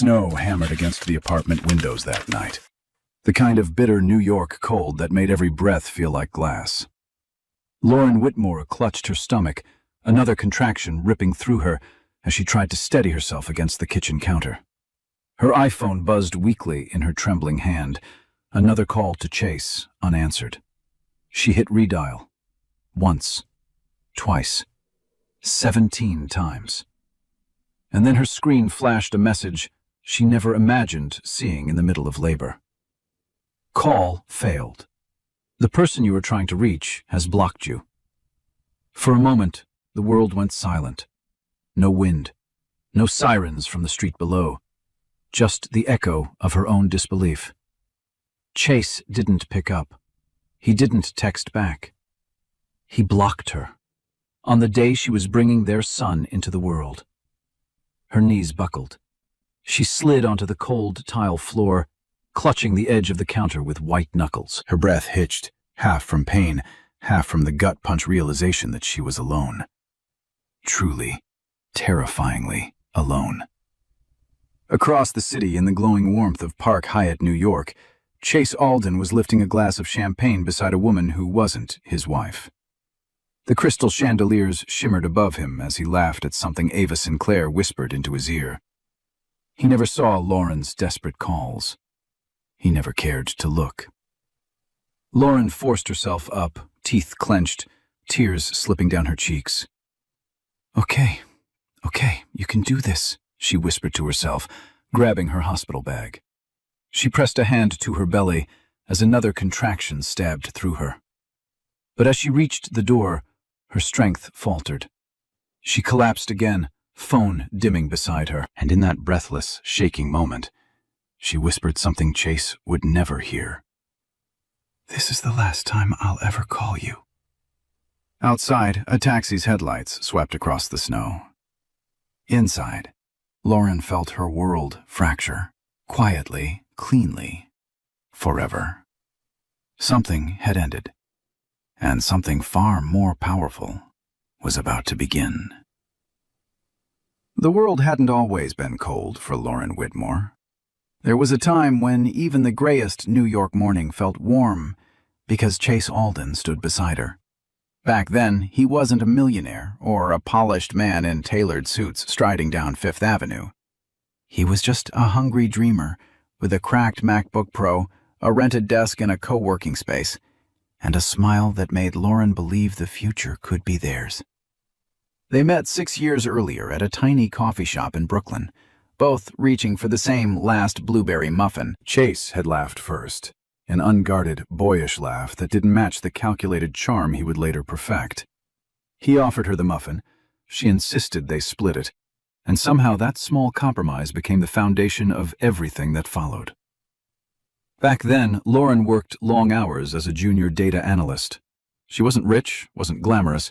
Snow hammered against the apartment windows that night. The kind of bitter New York cold that made every breath feel like glass. Lauren Whitmore clutched her stomach, another contraction ripping through her as she tried to steady herself against the kitchen counter. Her iPhone buzzed weakly in her trembling hand, another call to Chase, unanswered. She hit redial. Once. Twice. 17 times. And then her screen flashed a message she never imagined seeing in the middle of labor. Call failed. The person you were trying to reach has blocked you. For a moment, the world went silent. No wind, no sirens from the street below, just the echo of her own disbelief. Chase didn't pick up. He didn't text back. He blocked her, on the day she was bringing their son into the world. Her knees buckled. She slid onto the cold tile floor, clutching the edge of the counter with white knuckles. Her breath hitched, half from pain, half from the gut-punch realization that she was alone. Truly, terrifyingly alone. Across the city, in the glowing warmth of Park Hyatt, New York, Chase Alden was lifting a glass of champagne beside a woman who wasn't his wife. The crystal chandeliers shimmered above him as he laughed at something Ava Sinclair whispered into his ear. He never saw Lauren's desperate calls. He never cared to look. Lauren forced herself up, teeth clenched, tears slipping down her cheeks. Okay, you can do this, she whispered to herself, grabbing her hospital bag. She pressed a hand to her belly as another contraction stabbed through her. But as she reached the door, her strength faltered. She collapsed again, phone dimming beside her, and in that breathless, shaking moment, she whispered something Chase would never hear. "This is the last time I'll ever call you." Outside, a taxi's headlights swept across the snow. Inside, Lauren felt her world fracture, quietly, cleanly, forever. Something had ended, and something far more powerful was about to begin. The world hadn't always been cold for Lauren Whitmore. There was a time when even the grayest New York morning felt warm because Chase Alden stood beside her. Back then, he wasn't a millionaire or a polished man in tailored suits striding down Fifth Avenue. He was just a hungry dreamer with a cracked MacBook Pro, a rented desk in a co-working space, and a smile that made Lauren believe the future could be theirs. They met 6 years earlier at a tiny coffee shop in Brooklyn, both reaching for the same last blueberry muffin. Chase had laughed first, an unguarded, boyish laugh that didn't match the calculated charm he would later perfect. He offered her the muffin. She insisted they split it, and somehow that small compromise became the foundation of everything that followed. Back then, Lauren worked long hours as a junior data analyst. She wasn't rich, wasn't glamorous,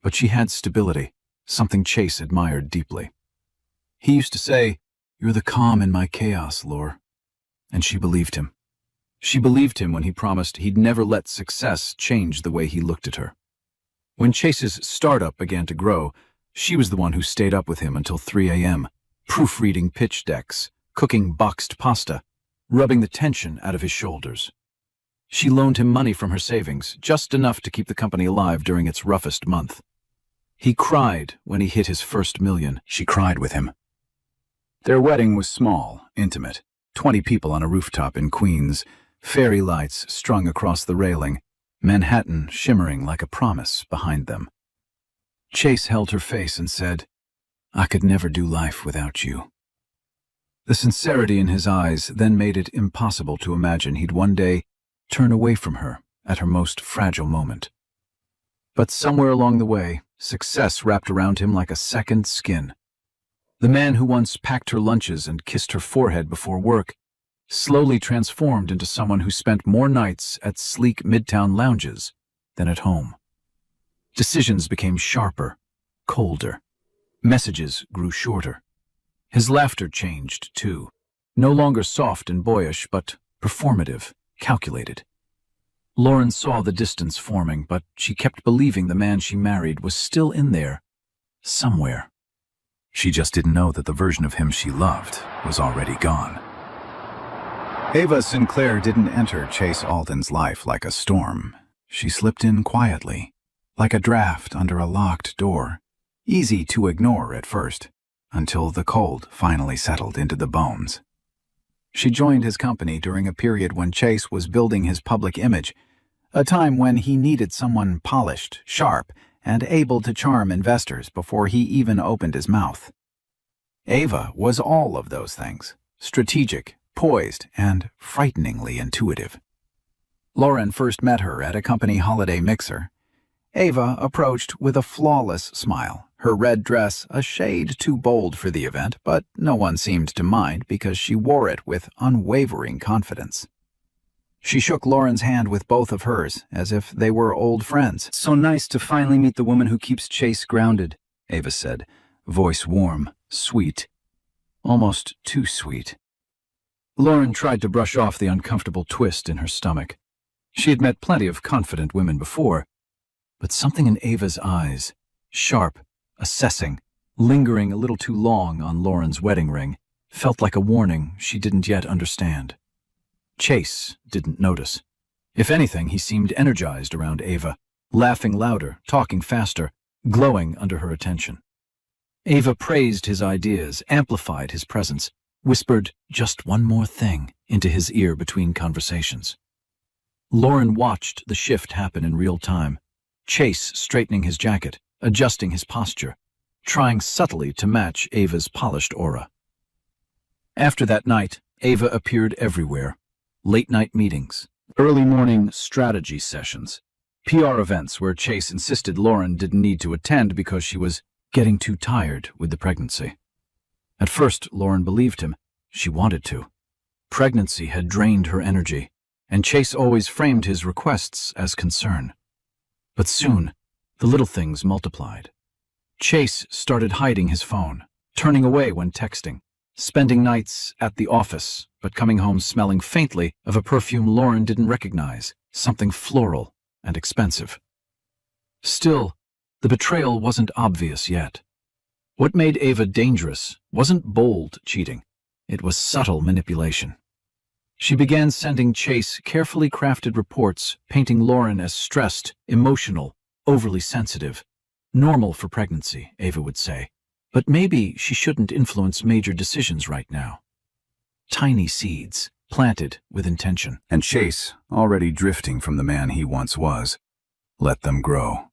but she had stability, something Chase admired deeply. He used to say, "You're the calm in my chaos, Laur." And she believed him. She believed him when he promised he'd never let success change the way he looked at her. When Chase's startup began to grow, she was the one who stayed up with him until 3 a.m., proofreading pitch decks, cooking boxed pasta, rubbing the tension out of his shoulders. She loaned him money from her savings, just enough to keep the company alive during its roughest month. He cried when he hit his first million. She cried with him. Their wedding was small, intimate, 20 people on a rooftop in Queens, fairy lights strung across the railing, Manhattan shimmering like a promise behind them. Chase held her face and said, "I could never do life without you." The sincerity in his eyes then made it impossible to imagine he'd one day turn away from her at her most fragile moment. But somewhere along the way, success wrapped around him like a second skin. The man who once packed her lunches and kissed her forehead before work slowly transformed into someone who spent more nights at sleek midtown lounges than at home. Decisions became sharper, colder. Messages grew shorter. His laughter changed, too. No longer soft and boyish, but performative, calculated. Lauren saw the distance forming, but she kept believing the man she married was still in there, somewhere. She just didn't know that the version of him she loved was already gone. Ava Sinclair didn't enter Chase Alden's life like a storm. She slipped in quietly, like a draft under a locked door, easy to ignore at first, until the cold finally settled into the bones. She joined his company during a period when Chase was building his public image, a time when he needed someone polished, sharp, and able to charm investors before he even opened his mouth. Ava was all of those things, strategic, poised, and frighteningly intuitive. Lauren first met her at a company holiday mixer. Ava approached with a flawless smile, her red dress a shade too bold for the event, but no one seemed to mind because she wore it with unwavering confidence. She shook Lauren's hand with both of hers, as if they were old friends. "So nice to finally meet the woman who keeps Chase grounded," Ava said, voice warm, sweet, almost too sweet. Lauren tried to brush off the uncomfortable twist in her stomach. She had met plenty of confident women before, but something in Ava's eyes, sharp, assessing, lingering a little too long on Lauren's wedding ring, felt like a warning she didn't yet understand. Chase didn't notice. If anything, he seemed energized around Ava, laughing louder, talking faster, glowing under her attention. Ava praised his ideas, amplified his presence, whispered just one more thing into his ear between conversations. Lauren watched the shift happen in real time, Chase straightening his jacket, adjusting his posture, trying subtly to match Ava's polished aura. After that night, Ava appeared everywhere. Late-night meetings, early-morning strategy sessions, PR events where Chase insisted Lauren didn't need to attend because she was getting too tired with the pregnancy. At first, Lauren believed him. She wanted to. Pregnancy had drained her energy, and Chase always framed his requests as concern. But soon, the little things multiplied. Chase started hiding his phone, turning away when texting, spending nights at the office, but coming home smelling faintly of a perfume Lauren didn't recognize, something floral and expensive. Still, the betrayal wasn't obvious yet. What made Ava dangerous wasn't bold cheating. It was subtle manipulation. She began sending Chase carefully crafted reports painting Lauren as stressed, emotional, overly sensitive. Normal for pregnancy, Ava would say. But maybe she shouldn't influence major decisions right now. Tiny seeds, planted with intention. And Chase, already drifting from the man he once was, let them grow.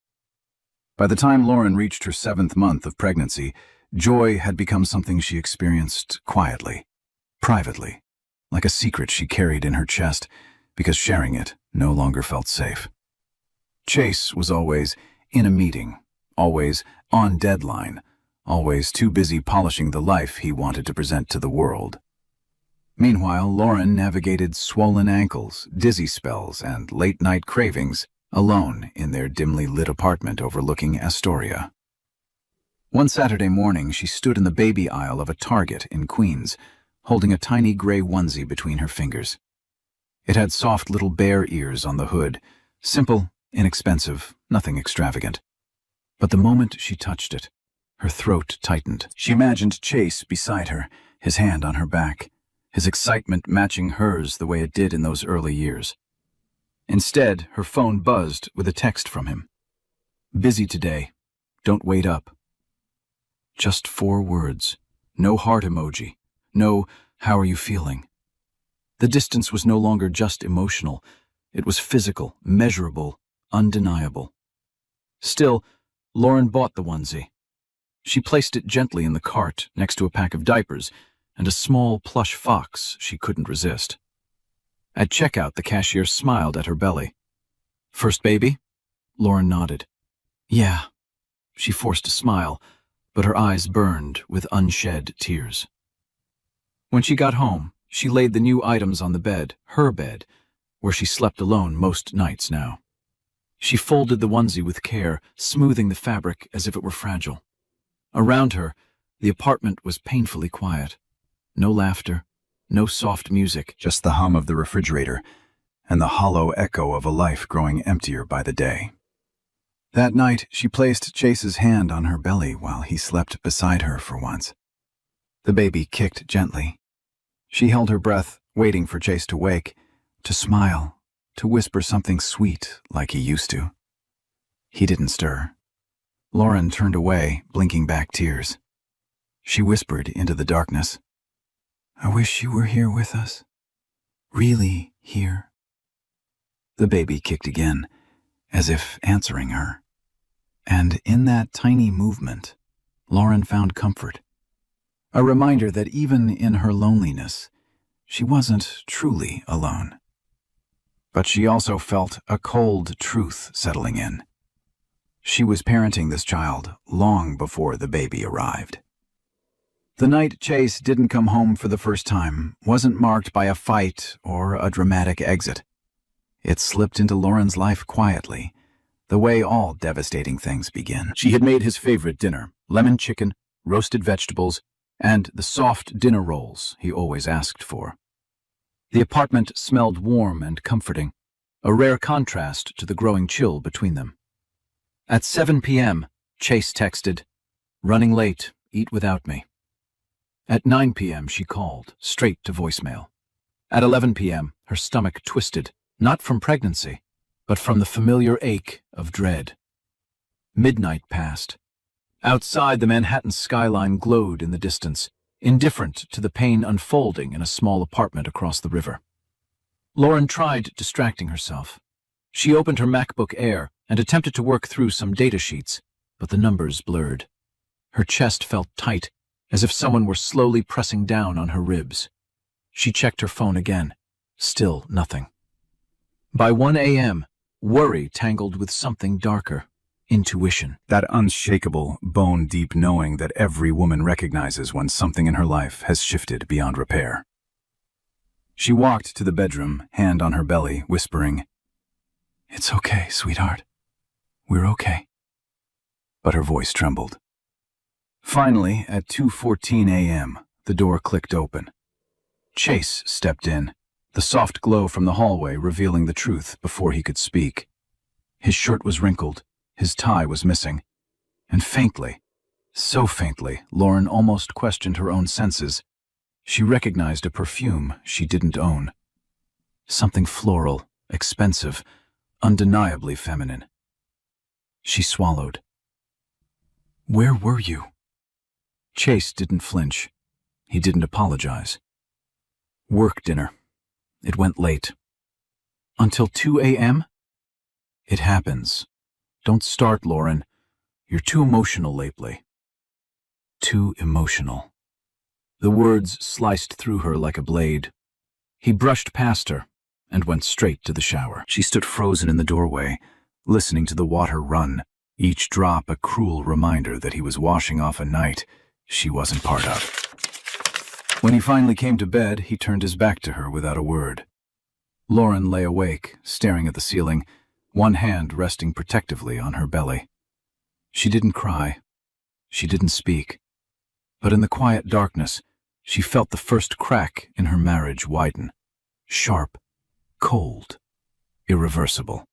By the time Lauren reached her 7th month of pregnancy, joy had become something she experienced quietly, privately, like a secret she carried in her chest because sharing it no longer felt safe. Chase was always in a meeting, always on deadline, always too busy polishing the life he wanted to present to the world. Meanwhile, Lauren navigated swollen ankles, dizzy spells, and late-night cravings alone in their dimly lit apartment overlooking Astoria. One Saturday morning, she stood in the baby aisle of a Target in Queens, holding a tiny gray onesie between her fingers. It had soft little bear ears on the hood, simple, inexpensive, nothing extravagant. But the moment she touched it, her throat tightened. She imagined Chase beside her, his hand on her back, his excitement matching hers the way it did in those early years. Instead, her phone buzzed with a text from him. "Busy today. Don't wait up." Just 4 words. No heart emoji. No, "How are you feeling?" The distance was no longer just emotional. It was physical, measurable, undeniable. Still, Lauren bought the onesie. She placed it gently in the cart next to a pack of diapers and a small plush fox she couldn't resist. At checkout, the cashier smiled at her belly. "First baby?" Lauren nodded. "Yeah." She forced a smile, but her eyes burned with unshed tears. When she got home, she laid the new items on the bed, her bed, where she slept alone most nights now. She folded the onesie with care, smoothing the fabric as if it were fragile. Around her, the apartment was painfully quiet. No laughter, no soft music, just the hum of the refrigerator and the hollow echo of a life growing emptier by the day. That night, she placed Chase's hand on her belly while he slept beside her for once. The baby kicked gently. She held her breath, waiting for Chase to wake, to smile, to whisper something sweet like he used to. He didn't stir. Lauren turned away, blinking back tears. She whispered into the darkness, "I wish you were here with us. Really here." The baby kicked again, as if answering her. And in that tiny movement, Lauren found comfort. A reminder that even in her loneliness, she wasn't truly alone. But she also felt a cold truth settling in. She was parenting this child long before the baby arrived. The night Chase didn't come home for the first time wasn't marked by a fight or a dramatic exit. It slipped into Lauren's life quietly, the way all devastating things begin. She had made his favorite dinner, lemon chicken, roasted vegetables, and the soft dinner rolls he always asked for. The apartment smelled warm and comforting, a rare contrast to the growing chill between them. At 7 p.m., Chase texted, "Running late, eat without me." At 9 p.m., she called, straight to voicemail. At 11 p.m., her stomach twisted, not from pregnancy, but from the familiar ache of dread. Midnight passed. Outside, the Manhattan skyline glowed in the distance, indifferent to the pain unfolding in a small apartment across the river. Lauren tried distracting herself. She opened her MacBook Air and attempted to work through some data sheets, but the numbers blurred. Her chest felt tight, as if someone were slowly pressing down on her ribs. She checked her phone again. Still nothing. By 1 a.m., worry tangled with something darker. Intuition. That unshakable, bone-deep knowing that every woman recognizes when something in her life has shifted beyond repair. She walked to the bedroom, hand on her belly, whispering, "It's okay, sweetheart. We're okay." But her voice trembled. Finally, at 2:14 a.m., the door clicked open. Chase stepped in, the soft glow from the hallway revealing the truth before he could speak. His shirt was wrinkled, his tie was missing, and faintly, so faintly, Lauren almost questioned her own senses. She recognized a perfume she didn't own. Something floral, expensive, undeniably feminine. She swallowed. "Where were you?" Chase didn't flinch. He didn't apologize. "Work dinner. It went late." "Until 2 a.m.? "It happens. Don't start, Lauren. You're too emotional lately." Too emotional. The words sliced through her like a blade. He brushed past her and went straight to the shower. She stood frozen in the doorway, listening to the water run, each drop a cruel reminder that he was washing off a night she wasn't part of. When he finally came to bed, he turned his back to her without a word. Lauren lay awake, staring at the ceiling, one hand resting protectively on her belly. She didn't cry. She didn't speak. But in the quiet darkness, she felt the first crack in her marriage widen. Sharp, cold, irreversible.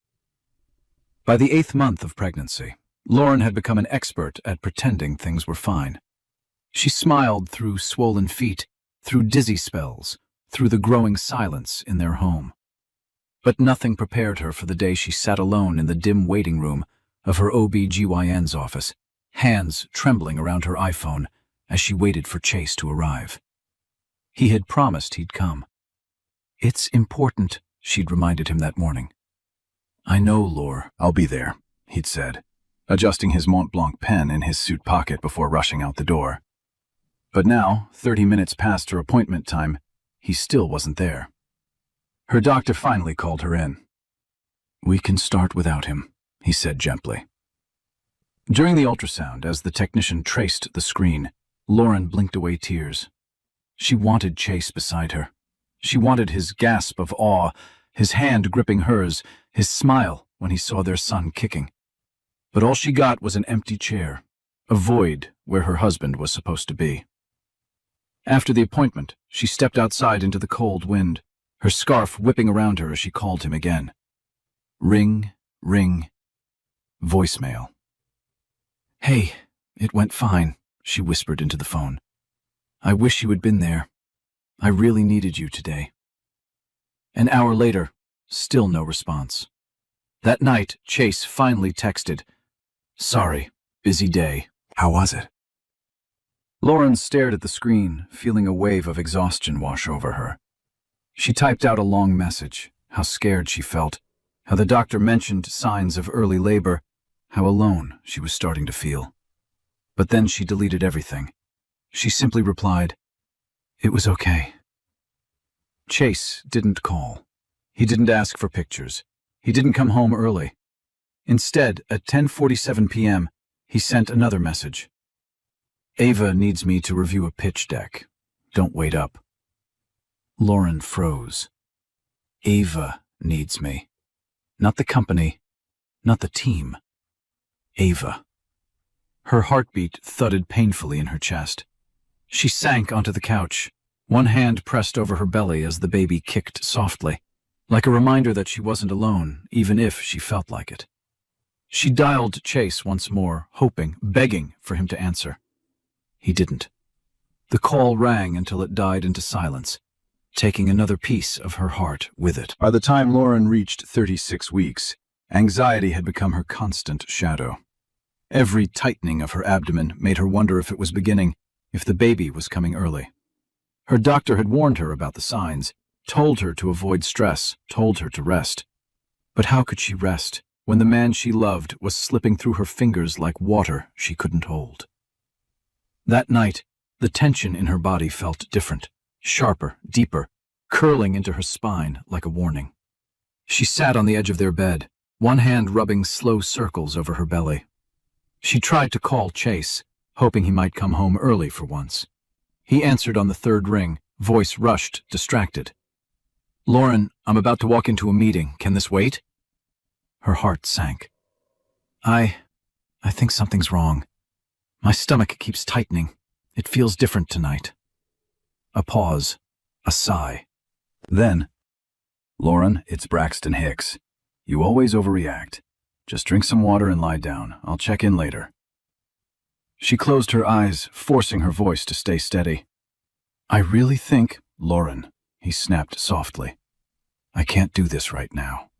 By the 8th month of pregnancy, Lauren had become an expert at pretending things were fine. She smiled through swollen feet, through dizzy spells, through the growing silence in their home. But nothing prepared her for the day she sat alone in the dim waiting room of her OB-GYN's office, hands trembling around her iPhone as she waited for Chase to arrive. He had promised he'd come. "It's important," she'd reminded him that morning. "I know, Laure. I'll be there," he'd said, adjusting his Mont Blanc pen in his suit pocket before rushing out the door. But now, 30 minutes past her appointment time, he still wasn't there. Her doctor finally called her in. "We can start without him," he said gently. During the ultrasound, as the technician traced the screen, Lauren blinked away tears. She wanted Chase beside her. She wanted his gasp of awe, his hand gripping hers, his smile when he saw their son kicking. But all she got was an empty chair, a void where her husband was supposed to be. After the appointment, she stepped outside into the cold wind, her scarf whipping around her as she called him again. Ring, ring. Voicemail. "Hey, it went fine," she whispered into the phone. "I wish you had been there. I really needed you today." An hour later, still no response. That night, Chase finally texted, "Sorry, busy day. How was it?" Lauren stared at the screen, feeling a wave of exhaustion wash over her. She typed out a long message, how scared she felt, how the doctor mentioned signs of early labor, how alone she was starting to feel. But then she deleted everything. She simply replied, "It was okay." Chase didn't call. He didn't ask for pictures. He didn't come home early. Instead, at 10:47 p.m., he sent another message. "Ava needs me to review a pitch deck. Don't wait up." Lauren froze. Ava needs me. Not the company, not the team. Ava. Her heartbeat thudded painfully in her chest. She sank onto the couch, one hand pressed over her belly as the baby kicked softly, like a reminder that she wasn't alone, even if she felt like it. She dialed Chase once more, hoping, begging for him to answer. He didn't. The call rang until it died into silence, taking another piece of her heart with it. By the time Lauren reached 36 weeks, anxiety had become her constant shadow. Every tightening of her abdomen made her wonder if it was beginning, if the baby was coming early. Her doctor had warned her about the signs, told her to avoid stress, told her to rest. But how could she rest when the man she loved was slipping through her fingers like water she couldn't hold? That night, the tension in her body felt different, sharper, deeper, curling into her spine like a warning. She sat on the edge of their bed, one hand rubbing slow circles over her belly. She tried to call Chase, hoping he might come home early for once. He answered on the third ring, voice rushed, distracted. "Lauren, I'm about to walk into a meeting. Can this wait?" Her heart sank. I think something's wrong. My stomach keeps tightening. It feels different tonight." A pause. A sigh. Then, "Lauren, it's Braxton Hicks. You always overreact. Just drink some water and lie down. I'll check in later." She closed her eyes, forcing her voice to stay steady. "I really think, Lauren," he snapped softly. "I can't do this right now."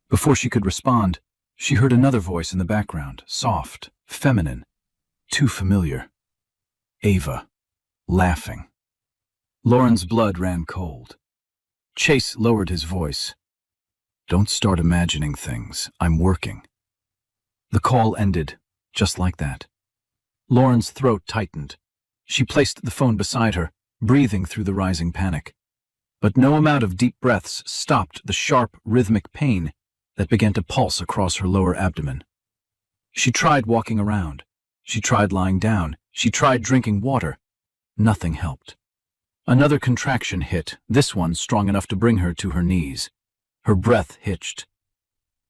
Before she could respond, she heard another voice in the background, soft, feminine, too familiar. Ava, laughing. Lauren's blood ran cold. Chase lowered his voice. "Don't start imagining things. I'm working." The call ended, just like that. Lauren's throat tightened. She placed the phone beside her, breathing through the rising panic. But no amount of deep breaths stopped the sharp, rhythmic pain that began to pulse across her lower abdomen. She tried walking around. She tried lying down. She tried drinking water. Nothing helped. Another contraction hit, this one strong enough to bring her to her knees. Her breath hitched.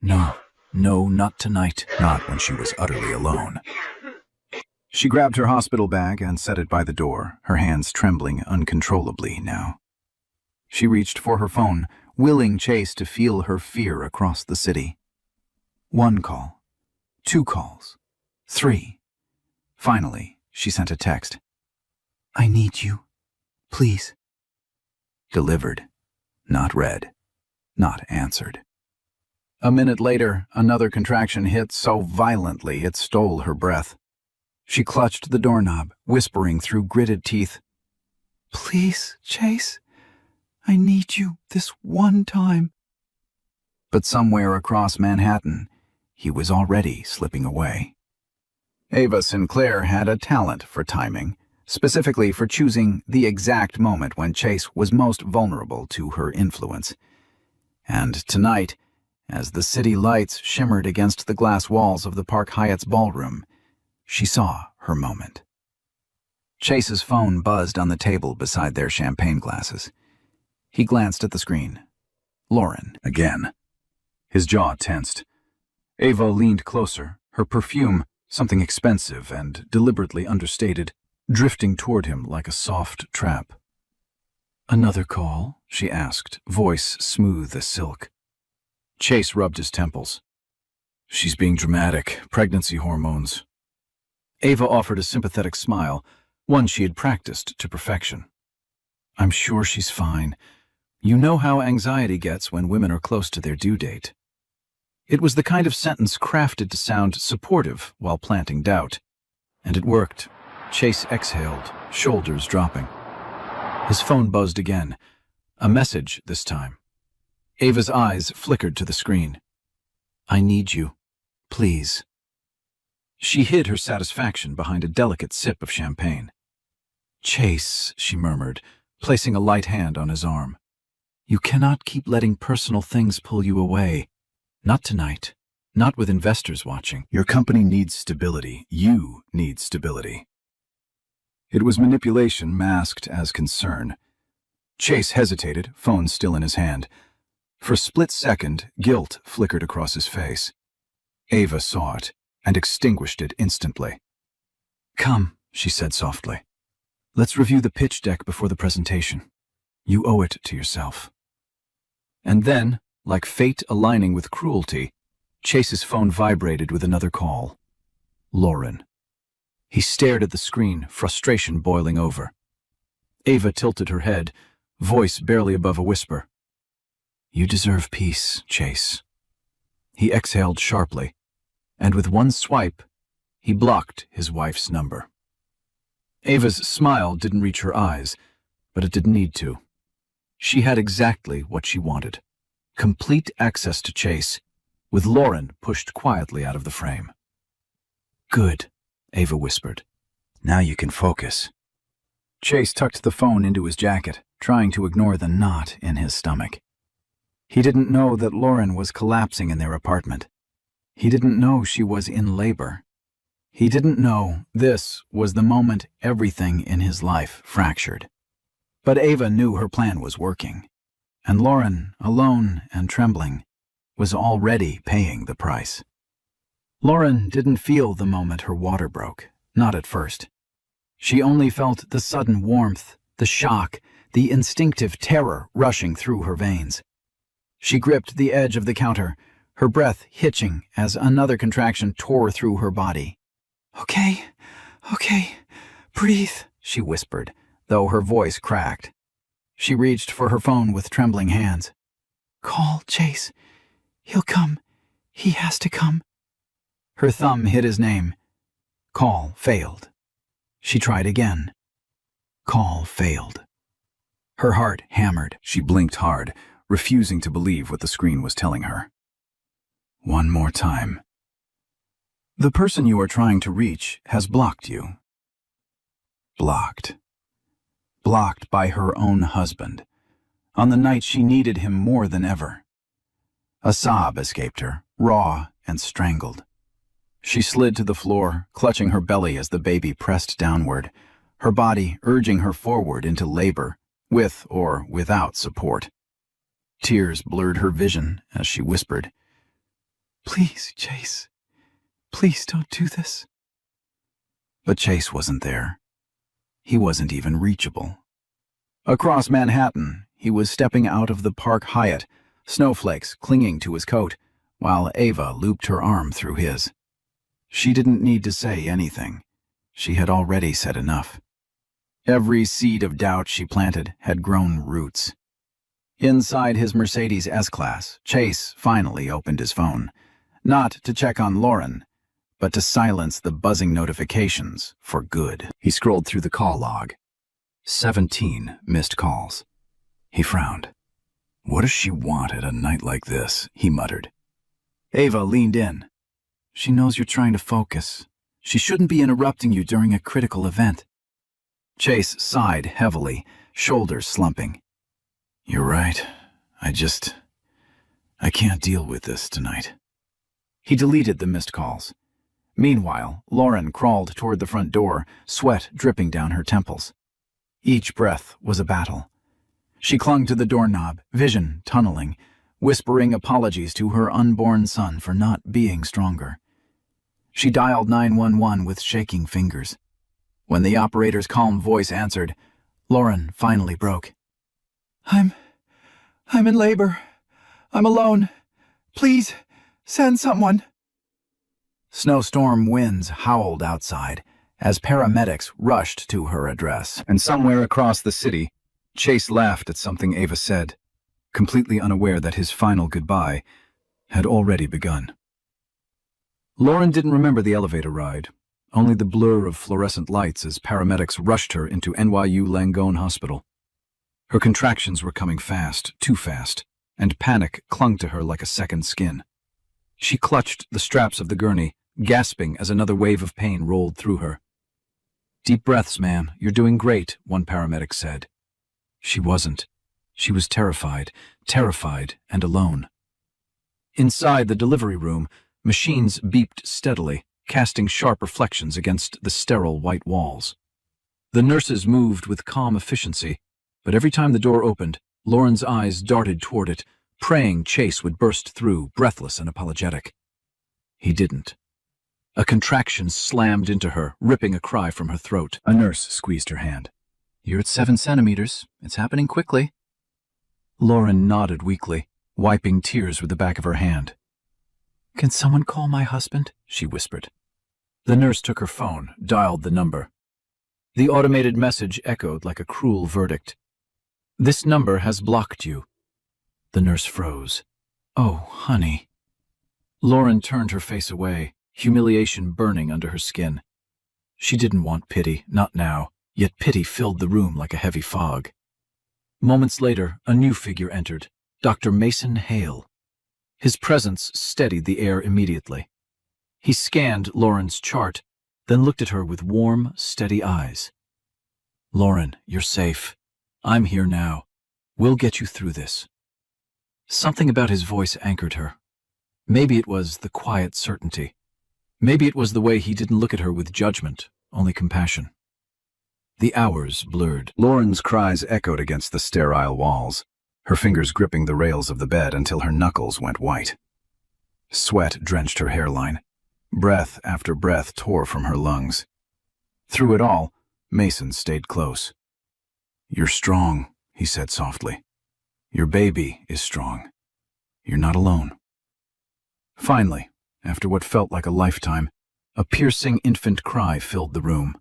No, not tonight. Not when she was utterly alone. She grabbed her hospital bag and set it by the door, her hands trembling uncontrollably now. She reached for her phone, willing Chase to feel her fear across the city. 1 call. 2 calls. 3. Finally, she sent a text. "I need you. Please." Delivered. Not read. Not answered. A minute later, another contraction hit so violently it stole her breath. She clutched the doorknob, whispering through gritted teeth, "Please, Chase. I need you this one time." But somewhere across Manhattan, he was already slipping away. Ava Sinclair had a talent for timing, specifically for choosing the exact moment when Chase was most vulnerable to her influence. And tonight, as the city lights shimmered against the glass walls of the Park Hyatt's ballroom, she saw her moment. Chase's phone buzzed on the table beside their champagne glasses. He glanced at the screen. Lauren, again. His jaw tensed. Ava leaned closer, her perfume, something expensive and deliberately understated, drifting toward him like a soft trap. "Another call?" she asked, voice smooth as silk. Chase rubbed his temples. She's being dramatic. Pregnancy hormones. Ava offered a sympathetic smile, one she had practiced to perfection. I'm sure she's fine. You know how anxiety gets when women are close to their due date. It was the kind of sentence crafted to sound supportive while planting doubt. And it worked. Chase exhaled, shoulders dropping. His phone buzzed again. A message this time. Ava's eyes flickered to the screen. I need you. Please. She hid her satisfaction behind a delicate sip of champagne. Chase, she murmured, placing a light hand on his arm. You cannot keep letting personal things pull you away. Not tonight. Not with investors watching. Your company needs stability. You need stability. It was manipulation masked as concern. Chase hesitated, phone still in his hand. For a split second, guilt flickered across his face. Ava saw it and extinguished it instantly. Come, she said softly. Let's review the pitch deck before the presentation. You owe it to yourself. And then, like fate aligning with cruelty, Chase's phone vibrated with another call. Lauren. He stared at the screen, frustration boiling over. Ava tilted her head, voice barely above a whisper. You deserve peace, Chase. He exhaled sharply, and with one swipe, he blocked his wife's number. Ava's smile didn't reach her eyes, but it didn't need to. She had exactly what she wanted. Complete access to Chase, with Lauren pushed quietly out of the frame. Good, Ava whispered. Now you can focus. Chase tucked the phone into his jacket, trying to ignore the knot in his stomach. He didn't know that Lauren was collapsing in their apartment. He didn't know she was in labor. He didn't know this was the moment everything in his life fractured. But Ava knew her plan was working, and Lauren, alone and trembling, was already paying the price. Lauren didn't feel the moment her water broke, not at first. She only felt the sudden warmth, the shock, the instinctive terror rushing through her veins. She gripped the edge of the counter, her breath hitching as another contraction tore through her body. Okay, breathe, she whispered, though her voice cracked. She reached for her phone with trembling hands. Call Chase. He'll come. He has to come. Her thumb hit his name. Call failed. She tried again. Call failed. Her heart hammered. She blinked hard, refusing to believe what the screen was telling her. One more time. The person you are trying to reach has blocked you. Blocked. Blocked by her own husband, on the night she needed him more than ever. A sob escaped her, raw and strangled. She slid to the floor, clutching her belly as the baby pressed downward, her body urging her forward into labor, with or without support. Tears blurred her vision as she whispered, Please, Chase. Please don't do this. But Chase wasn't there. He wasn't even reachable. Across Manhattan, he was stepping out of the Park Hyatt, snowflakes clinging to his coat, while Ava looped her arm through his. She didn't need to say anything. She had already said enough. Every seed of doubt she planted had grown roots. Inside his Mercedes S-Class, Chase finally opened his phone, not to check on Lauren, but to silence the buzzing notifications for good. He scrolled through the call log. 17 missed calls. He frowned. What does she want at a night like this? He muttered. Ava leaned in. She knows you're trying to focus. She shouldn't be interrupting you during a critical event. Chase sighed heavily, shoulders slumping. You're right. I can't deal with this tonight. He deleted the missed calls. Meanwhile, Lauren crawled toward the front door, sweat dripping down her temples. Each breath was a battle. She clung to the doorknob, vision tunneling, whispering apologies to her unborn son for not being stronger. She dialed 911 with shaking fingers. When the operator's calm voice answered, Lauren finally broke. I'm in labor. I'm alone. Please, send someone. Snowstorm winds howled outside as paramedics rushed to her address. And somewhere across the city, Chase laughed at something Ava said, completely unaware that his final goodbye had already begun. Lauren didn't remember the elevator ride, only the blur of fluorescent lights as paramedics rushed her into NYU Langone Hospital. Her contractions were coming fast, too fast, and panic clung to her like a second skin. She clutched the straps of the gurney, gasping as another wave of pain rolled through her. "Deep breaths, ma'am. You're doing great," one paramedic said. She wasn't. She was terrified and alone. Inside the delivery room, machines beeped steadily, casting sharp reflections against the sterile white walls. The nurses moved with calm efficiency, but every time the door opened, Lauren's eyes darted toward it, praying Chase would burst through, breathless and apologetic. He didn't. A contraction slammed into her, ripping a cry from her throat. A nurse squeezed her hand. "You're at 7 centimeters. It's happening quickly." Lauren nodded weakly, wiping tears with the back of her hand. "Can someone call my husband?" she whispered. The nurse took her phone, dialed the number. The automated message echoed like a cruel verdict. "This number has blocked you." The nurse froze. "Oh, honey." Lauren turned her face away, humiliation burning under her skin. She didn't want pity, not now, yet pity filled the room like a heavy fog. Moments later, a new figure entered, Dr. Mason Hale. His presence steadied the air immediately. He scanned Lauren's chart, then looked at her with warm, steady eyes. "Lauren, you're safe. I'm here now. We'll get you through this." Something about his voice anchored her. Maybe it was the quiet certainty. Maybe it was the way he didn't look at her with judgment, only compassion. The hours blurred. Lauren's cries echoed against the sterile walls, her fingers gripping the rails of the bed until her knuckles went white. Sweat drenched her hairline. Breath after breath tore from her lungs. Through it all, Mason stayed close. "You're strong," he said softly. "Your baby is strong. You're not alone." Finally, after what felt like a lifetime, a piercing infant cry filled the room.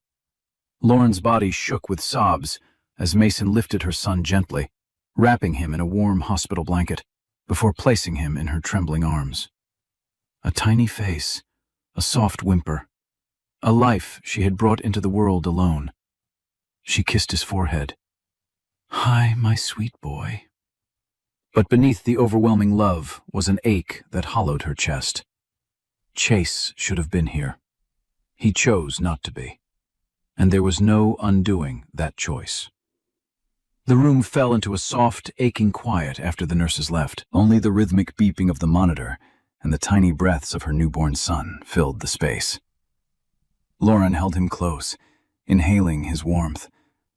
Lauren's body shook with sobs as Mason lifted her son gently, wrapping him in a warm hospital blanket before placing him in her trembling arms. A tiny face, a soft whimper, a life she had brought into the world alone. She kissed his forehead. "Hi, my sweet boy." But beneath the overwhelming love was an ache that hollowed her chest. Chase should have been here. He chose not to be. And there was no undoing that choice. The room fell into a soft, aching quiet after the nurses left. Only the rhythmic beeping of the monitor and the tiny breaths of her newborn son filled the space. Lauren held him close, inhaling his warmth,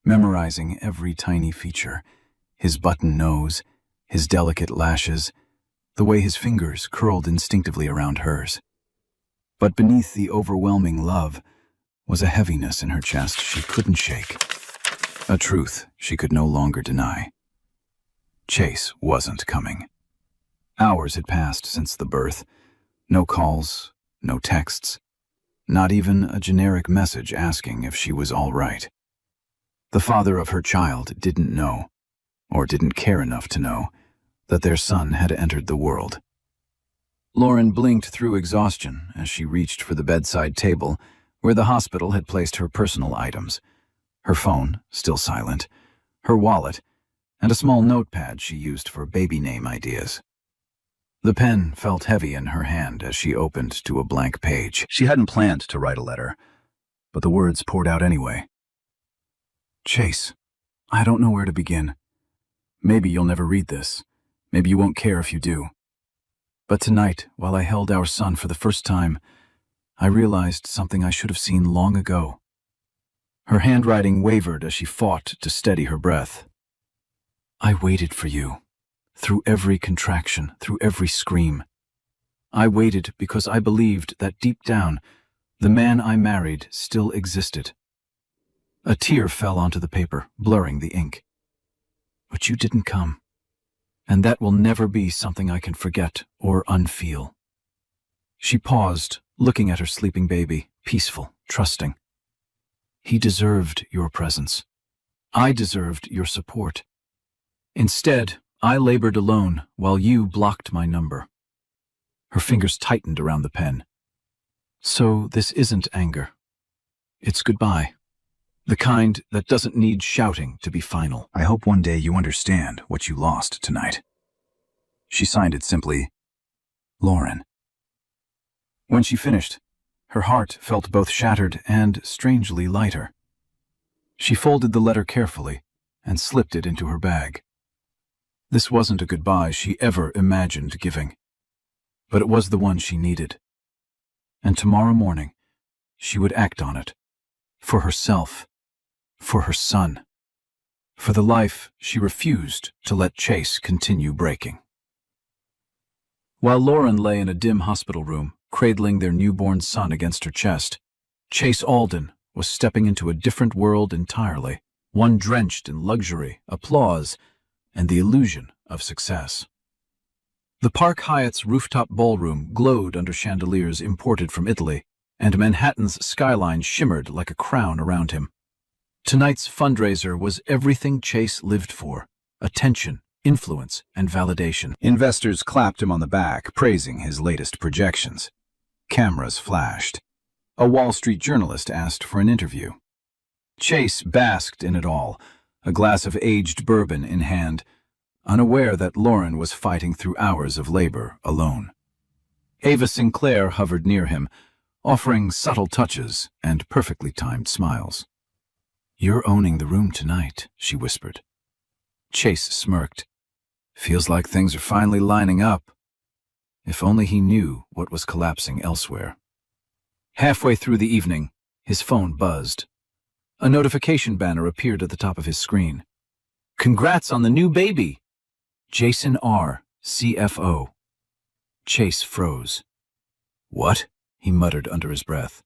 memorizing every tiny feature, his button nose, his delicate lashes, the way his fingers curled instinctively around hers. But beneath the overwhelming love was a heaviness in her chest she couldn't shake, a truth she could no longer deny. Chase wasn't coming. Hours had passed since the birth. No calls, no texts, not even a generic message asking if she was all right. The father of her child didn't know, or didn't care enough to know, that their son had entered the world. Lauren blinked through exhaustion as she reached for the bedside table where the hospital had placed her personal items, her phone, still silent, her wallet, and a small notepad she used for baby name ideas. The pen felt heavy in her hand as she opened to a blank page. She hadn't planned to write a letter, but the words poured out anyway. "Chase, I don't know where to begin. Maybe you'll never read this. Maybe you won't care if you do. But tonight, while I held our son for the first time, I realized something I should have seen long ago." Her handwriting wavered as she fought to steady her breath. "I waited for you, through every contraction, through every scream. I waited because I believed that deep down, the man I married still existed." A tear fell onto the paper, blurring the ink. "But you didn't come. And that will never be something I can forget or unfeel." She paused, looking at her sleeping baby, peaceful, trusting. He deserved your presence. I deserved your support. Instead, I labored alone while you blocked my number. Her fingers tightened around the pen. So this isn't anger. It's goodbye. The kind that doesn't need shouting to be final. I hope one day you understand what you lost tonight. She signed it simply, Lauren. When she finished, her heart felt both shattered and strangely lighter. She folded the letter carefully and slipped it into her bag. This wasn't a goodbye she ever imagined giving, but it was the one she needed. And tomorrow morning, she would act on it. For herself. For her son. For the life she refused to let Chase continue breaking. While Lauren lay in a dim hospital room, cradling their newborn son against her chest, Chase Alden was stepping into a different world entirely, one drenched in luxury, applause, and the illusion of success. The Park Hyatt's rooftop ballroom glowed under chandeliers imported from Italy, and Manhattan's skyline shimmered like a crown around him. Tonight's fundraiser was everything Chase lived for: attention, influence, and validation. Investors clapped him on the back, praising his latest projections. Cameras flashed. A Wall Street journalist asked for an interview. Chase basked in it all, a glass of aged bourbon in hand, unaware that Lauren was fighting through hours of labor alone. Ava Sinclair hovered near him, offering subtle touches and perfectly timed smiles. "You're owning the room tonight," she whispered. Chase smirked. "Feels like things are finally lining up." If only he knew what was collapsing elsewhere. Halfway through the evening, his phone buzzed. A notification banner appeared at the top of his screen. "Congrats on the new baby! Jason R., CFO." Chase froze. "What?" he muttered under his breath.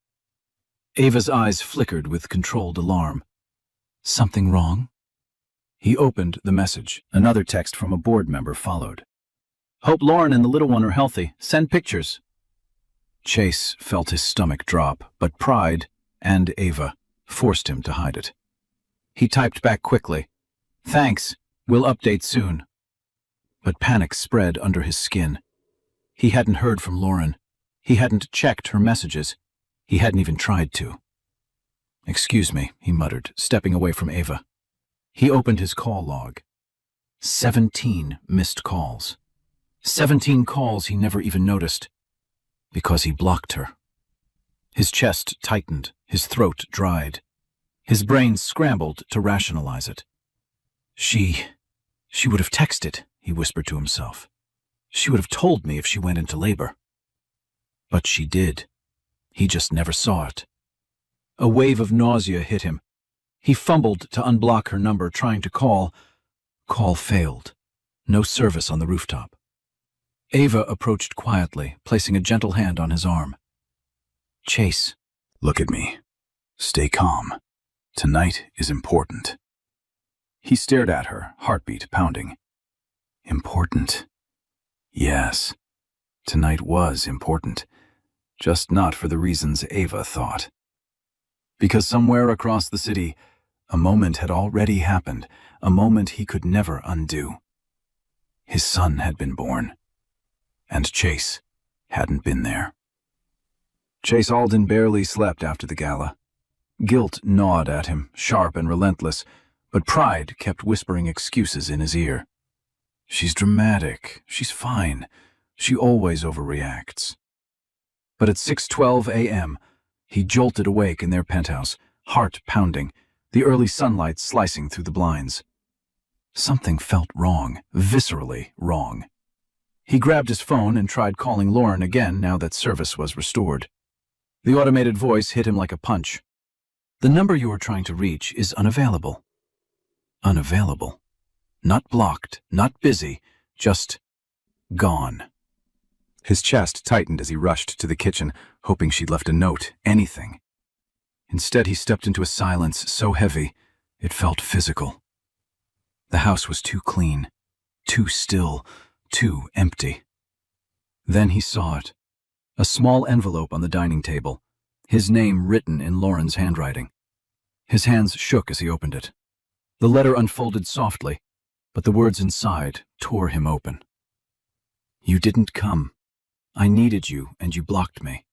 Ava's eyes flickered with controlled alarm. "Something wrong?" He opened the message. Another text from a board member followed. "Hope Lauren and the little one are healthy. Send pictures." Chase felt his stomach drop, but pride, and Ava, forced him to hide it. He typed back quickly, "Thanks, we'll update soon." But panic spread under his skin. He hadn't heard from Lauren. He hadn't checked her messages. He hadn't even tried to. "Excuse me," he muttered, stepping away from Ava. He opened his call log. 17 missed calls. 17 calls he never even noticed, because he blocked her. His chest tightened, his throat dried. His brain scrambled to rationalize it. She would have texted, he whispered to himself. She would have told me if she went into labor. But she did. He just never saw it. A wave of nausea hit him. He fumbled to unblock her number, trying to call. Call failed. No service on the rooftop. Ava approached quietly, placing a gentle hand on his arm. "Chase." "Look at me. Stay calm. Tonight is important." He stared at her, heartbeat pounding. Important? Yes. Tonight was important, just not for the reasons Ava thought. Because somewhere across the city, a moment had already happened, a moment he could never undo. His son had been born, and Chase hadn't been there. Chase Alden barely slept after the gala. Guilt gnawed at him, sharp and relentless, but pride kept whispering excuses in his ear. She's dramatic. She's fine. She always overreacts. But at 6:12 a.m., he jolted awake in their penthouse, heart pounding, the early sunlight slicing through the blinds. Something felt wrong, viscerally wrong. He grabbed his phone and tried calling Lauren again now that service was restored. The automated voice hit him like a punch. "The number you are trying to reach is unavailable." Unavailable. Not blocked, not busy, just gone. His chest tightened as he rushed to the kitchen, hoping she'd left a note, anything. Instead, he stepped into a silence so heavy, it felt physical. The house was too clean, too still, too empty. Then he saw it. A small envelope on the dining table, his name written in Lauren's handwriting. His hands shook as he opened it. The letter unfolded softly, but the words inside tore him open. You didn't come. I needed you, and you blocked me.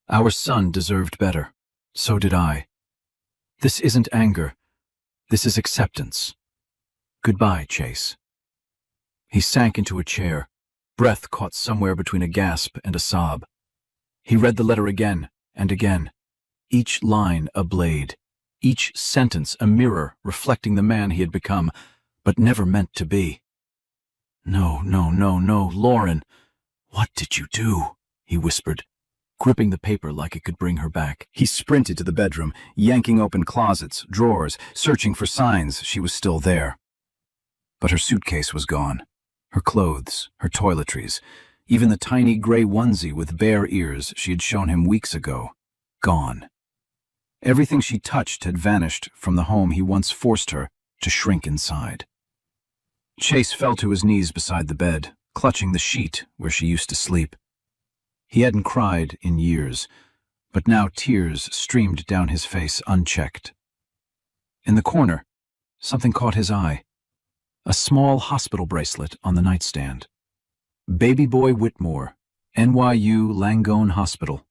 Our son deserved better. So did I. This isn't anger. This is acceptance. Goodbye, Chase. He sank into a chair, breath caught somewhere between a gasp and a sob. He read the letter again and again, each line a blade, each sentence a mirror reflecting the man he had become, but never meant to be. No, Lauren. What did you do? He whispered, gripping the paper like it could bring her back. He sprinted to the bedroom, yanking open closets, drawers, searching for signs she was still there. But her suitcase was gone. Her clothes, her toiletries, even the tiny gray onesie with bare ears she had shown him weeks ago, gone. Everything she touched had vanished from the home he once forced her to shrink inside. Chase fell to his knees beside the bed, clutching the sheet where she used to sleep. He hadn't cried in years, but now tears streamed down his face unchecked. In the corner, something caught his eye. A small hospital bracelet on the nightstand. Baby Boy Whitmore, NYU Langone Hospital.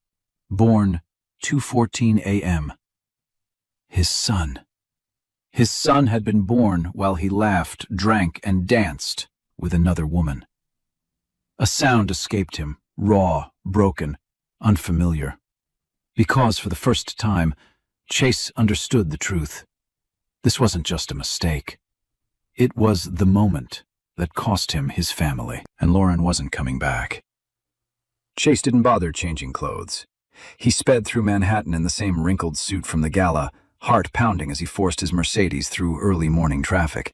Born 2:14 a.m. His son. His son had been born while he laughed, drank, and danced with another woman. A sound escaped him, raw, broken, unfamiliar. Because for the first time, Chase understood the truth. This wasn't just a mistake. It was the moment that cost him his family, and Lauren wasn't coming back. Chase didn't bother changing clothes. He sped through Manhattan in the same wrinkled suit from the gala, heart pounding as he forced his Mercedes through early morning traffic.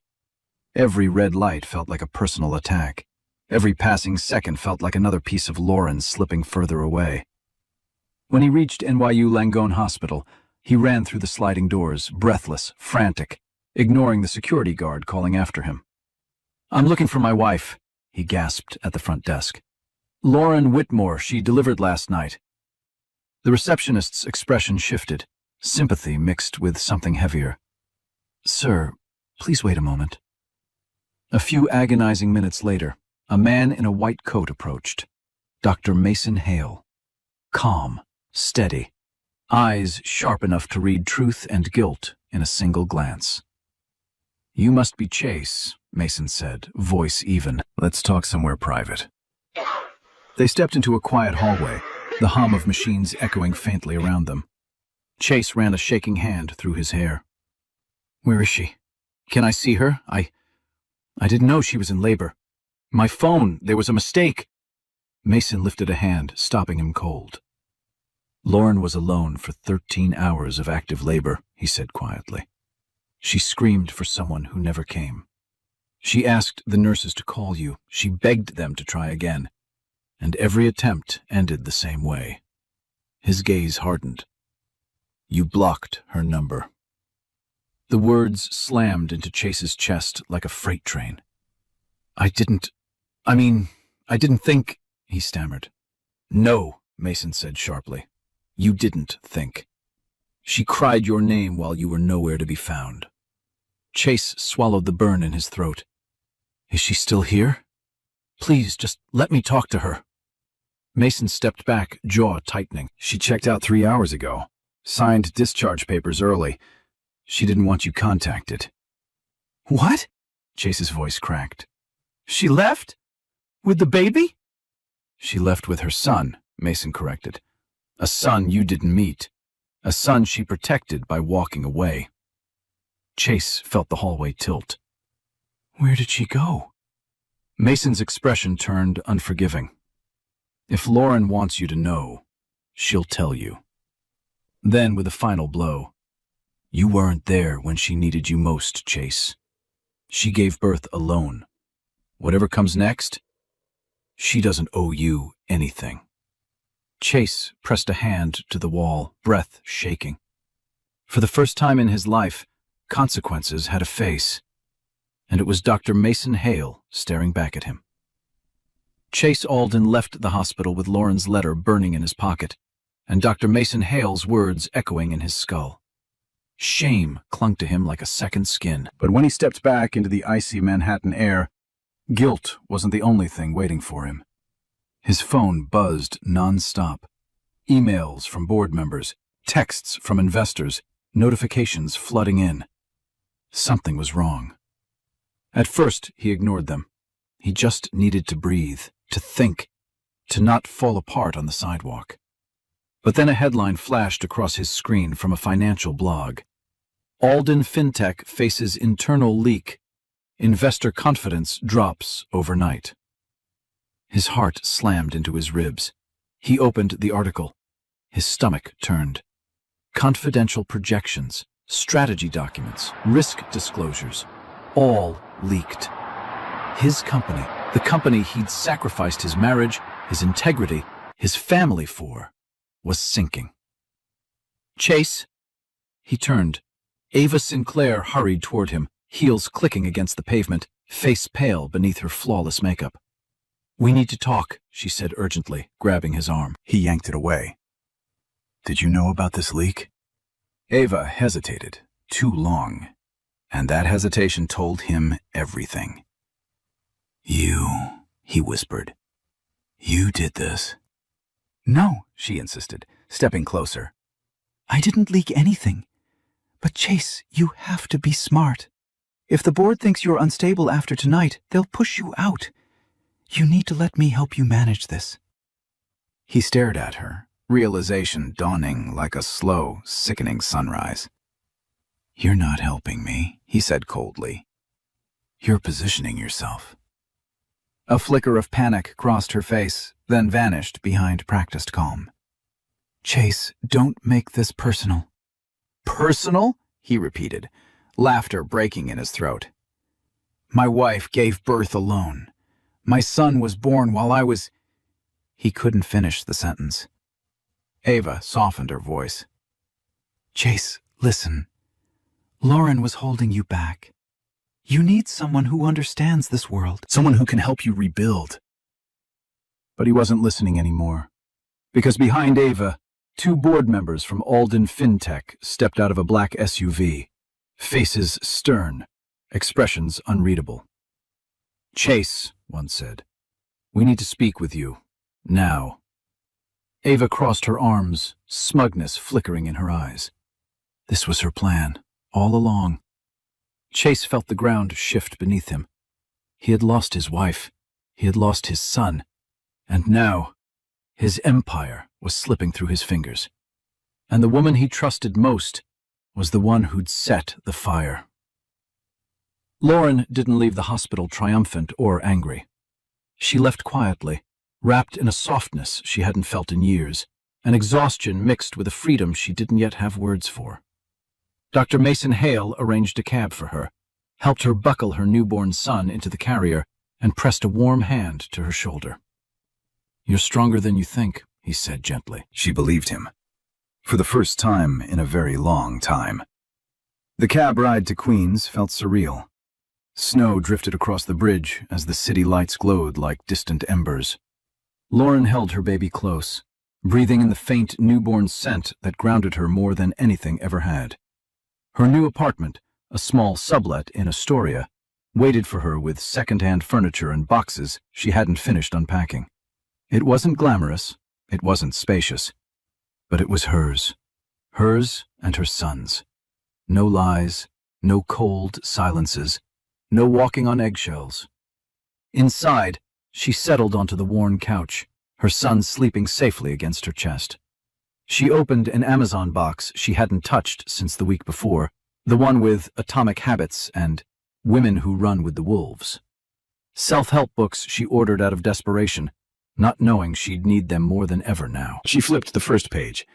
Every red light felt like a personal attack. Every passing second felt like another piece of Lauren slipping further away. When he reached NYU Langone Hospital, he ran through the sliding doors, breathless, frantic, ignoring the security guard calling after him. I'm looking for my wife, he gasped at the front desk. Lauren Whitmore, she delivered last night. The receptionist's expression shifted, sympathy mixed with something heavier. Sir, please wait a moment. A few agonizing minutes later, a man in a white coat approached. Dr. Mason Hale. Calm, steady, eyes sharp enough to read truth and guilt in a single glance. You must be Chase, Mason said, voice even. Let's talk somewhere private. They stepped into a quiet hallway, the hum of machines echoing faintly around them. Chase ran a shaking hand through his hair. Where is she? Can I see her? I didn't know she was in labor. My phone, there was a mistake. Mason lifted a hand, stopping him cold. Lauren was alone for 13 hours of active labor, he said quietly. She screamed for someone who never came. She asked the nurses to call you. She begged them to try again. And every attempt ended the same way. His gaze hardened. You blocked her number. The words slammed into Chase's chest like a freight train. I didn't think, he stammered. No, Mason said sharply. You didn't think. She cried your name while you were nowhere to be found. Chase swallowed the burn in his throat. Is she still here? Please, just let me talk to her. Mason stepped back, jaw tightening. She checked out 3 hours ago. Signed discharge papers early. She didn't want you contacted. What? Chase's voice cracked. She left? With the baby? She left with her son, Mason corrected. A son you didn't meet. A son she protected by walking away. Chase felt the hallway tilt. Where did she go? Mason's expression turned unforgiving. If Lauren wants you to know, she'll tell you. Then, with a final blow, you weren't there when she needed you most, Chase. She gave birth alone. Whatever comes next, she doesn't owe you anything. Chase pressed a hand to the wall, breath shaking. For the first time in his life, consequences had a face, and it was Dr. Mason Hale staring back at him. Chase Alden left the hospital with Lauren's letter burning in his pocket, and Dr. Mason Hale's words echoing in his skull. Shame clung to him like a second skin. But when he stepped back into the icy Manhattan air, guilt wasn't the only thing waiting for him. His phone buzzed non-stop. Emails from board members, texts from investors, notifications flooding in. Something was wrong. At first, he ignored them. He just needed to breathe, to think, to not fall apart on the sidewalk. But then a headline flashed across his screen from a financial blog. Alden FinTech faces internal leak. Investor confidence drops overnight. His heart slammed into his ribs. He opened the article. His stomach turned. Confidential projections, strategy documents, risk disclosures, all leaked. His company, the company he'd sacrificed his marriage, his integrity, his family for, was sinking. Chase? He turned. Ava Sinclair hurried toward him, heels clicking against the pavement, face pale beneath her flawless makeup. "We need to talk," she said urgently, grabbing his arm. He yanked it away. "Did you know about this leak?" Ava hesitated, too long, and that hesitation told him everything. "You," he whispered. "You did this." "No," she insisted, stepping closer. "I didn't leak anything. But Chase, you have to be smart. If the board thinks you're unstable after tonight, they'll push you out. You need to let me help you manage this." He stared at her, realization dawning like a slow, sickening sunrise. "You're not helping me," he said coldly. "You're positioning yourself." A flicker of panic crossed her face, then vanished behind practiced calm. "Chase, don't make this personal." "Personal?" he repeated, laughter breaking in his throat. "My wife gave birth alone. My son was born while I was—" He couldn't finish the sentence. Ava softened her voice. "Chase, listen. Lauren was holding you back. You need someone who understands this world. Someone who can help you rebuild." But he wasn't listening anymore, because behind Ava, 2 board members from Alden FinTech stepped out of a black SUV, faces stern, expressions unreadable. "Chase," one said, "we need to speak with you. Now." Ava crossed her arms, smugness flickering in her eyes. This was her plan, all along. Chase felt the ground shift beneath him. He had lost his wife. He had lost his son. And now, his empire was slipping through his fingers. And the woman he trusted most was the one who'd set the fire. Lauren didn't leave the hospital triumphant or angry. She left quietly, wrapped in a softness she hadn't felt in years, an exhaustion mixed with a freedom she didn't yet have words for. Dr. Mason Hale arranged a cab for her, helped her buckle her newborn son into the carrier, and pressed a warm hand to her shoulder. "You're stronger than you think," he said gently. She believed him. For the first time in a very long time. The cab ride to Queens felt surreal. Snow drifted across the bridge as the city lights glowed like distant embers. Lauren held her baby close, breathing in the faint newborn scent that grounded her more than anything ever had. Her new apartment, a small sublet in Astoria, waited for her with second-hand furniture and boxes she hadn't finished unpacking. It wasn't glamorous, it wasn't spacious, but it was hers. Hers and her son's. No lies, no cold silences, no walking on eggshells. Inside, she settled onto the worn couch, her son sleeping safely against her chest. She opened an Amazon box she hadn't touched since the week before, the one with Atomic Habits and Women Who Run with the Wolves. Self-help books she ordered out of desperation, not knowing she'd need them more than ever now. She flipped the first page,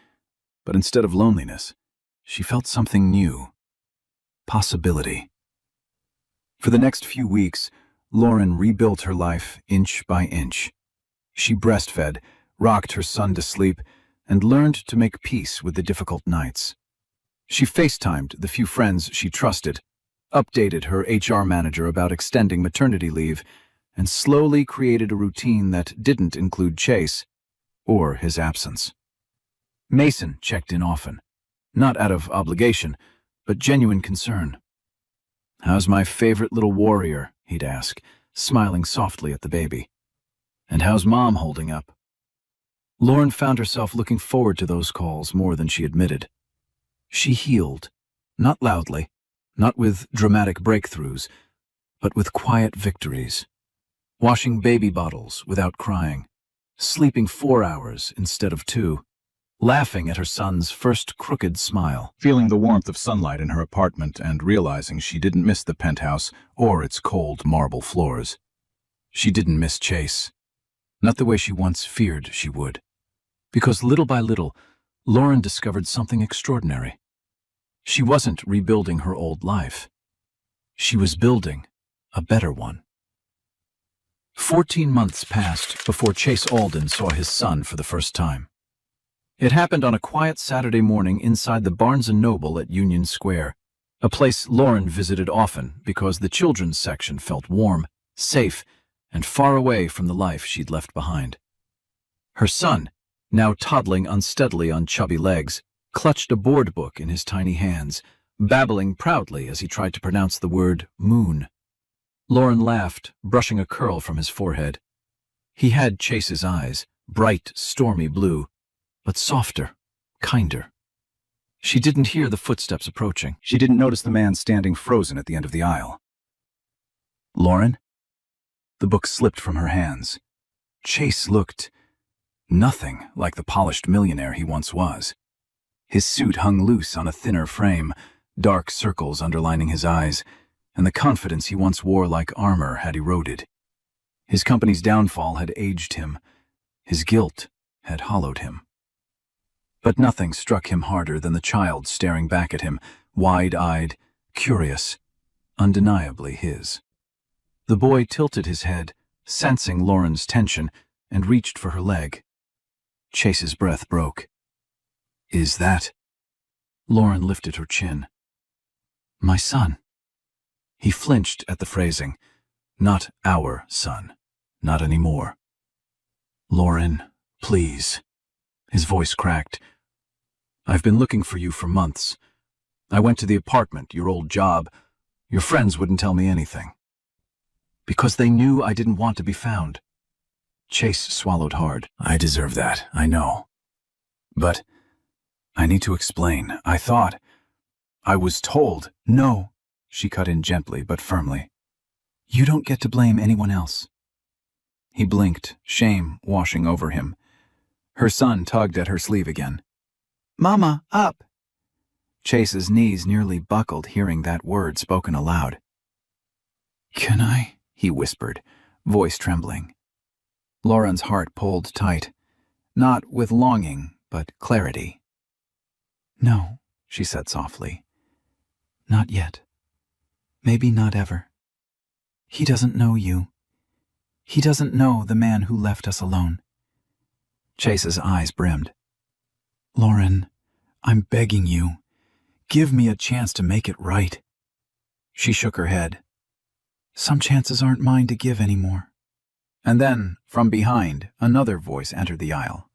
but instead of loneliness, she felt something new. Possibility. For the next few weeks, Lauren rebuilt her life inch by inch. She breastfed, rocked her son to sleep, and learned to make peace with the difficult nights. She FaceTimed the few friends she trusted, updated her HR manager about extending maternity leave, and slowly created a routine that didn't include Chase or his absence. Mason checked in often, not out of obligation, but genuine concern. "How's my favorite little warrior?" he'd ask, smiling softly at the baby. "And how's Mom holding up?" Lauren found herself looking forward to those calls more than she admitted. She healed, not loudly, not with dramatic breakthroughs, but with quiet victories. Washing baby bottles without crying, sleeping 4 hours instead of 2, laughing at her son's first crooked smile, feeling the warmth of sunlight in her apartment and realizing she didn't miss the penthouse or its cold marble floors. She didn't miss Chase, not the way she once feared she would. Because little by little, Lauren discovered something extraordinary. She wasn't rebuilding her old life. She was building a better one. 14 months passed before Chase Alden saw his son for the first time. It happened on a quiet Saturday morning inside the Barnes & Noble at Union Square, a place Lauren visited often because the children's section felt warm, safe, and far away from the life she'd left behind. Her son, now toddling unsteadily on chubby legs, clutched a board book in his tiny hands, babbling proudly as he tried to pronounce the word moon. Lauren laughed, brushing a curl from his forehead. He had Chase's eyes, bright, stormy blue, but softer, kinder. She didn't hear the footsteps approaching. She didn't notice the man standing frozen at the end of the aisle. "Lauren?" The book slipped from her hands. Chase looked nothing like the polished millionaire he once was. His suit hung loose on a thinner frame, dark circles underlining his eyes, and the confidence he once wore like armor had eroded. His company's downfall had aged him. His guilt had hollowed him. But nothing struck him harder than the child staring back at him, wide-eyed, curious, undeniably his. The boy tilted his head, sensing Lauren's tension, and reached for her leg. Chase's breath broke. "Is that—" Lauren lifted her chin. "My son." He flinched at the phrasing. Not our son. Not anymore. "Lauren, please." His voice cracked. "I've been looking for you for months. I went to the apartment, your old job. Your friends wouldn't tell me anything. Because they knew I didn't want to be found." Chase swallowed hard. "I deserve that, I know. But I need to explain. I was told—" "No," she cut in gently but firmly. "You don't get to blame anyone else." He blinked, shame washing over him. Her son tugged at her sleeve again. "Mama, up!" Chase's knees nearly buckled hearing that word spoken aloud. "Can I?" he whispered, voice trembling. Lauren's heart pulled tight, not with longing, but clarity. "No," she said softly. "Not yet. Maybe not ever. He doesn't know you. He doesn't know the man who left us alone." Chase's eyes brimmed. "Lauren, I'm begging you. Give me a chance to make it right." She shook her head. "Some chances aren't mine to give anymore." And then, from behind, another voice entered the aisle.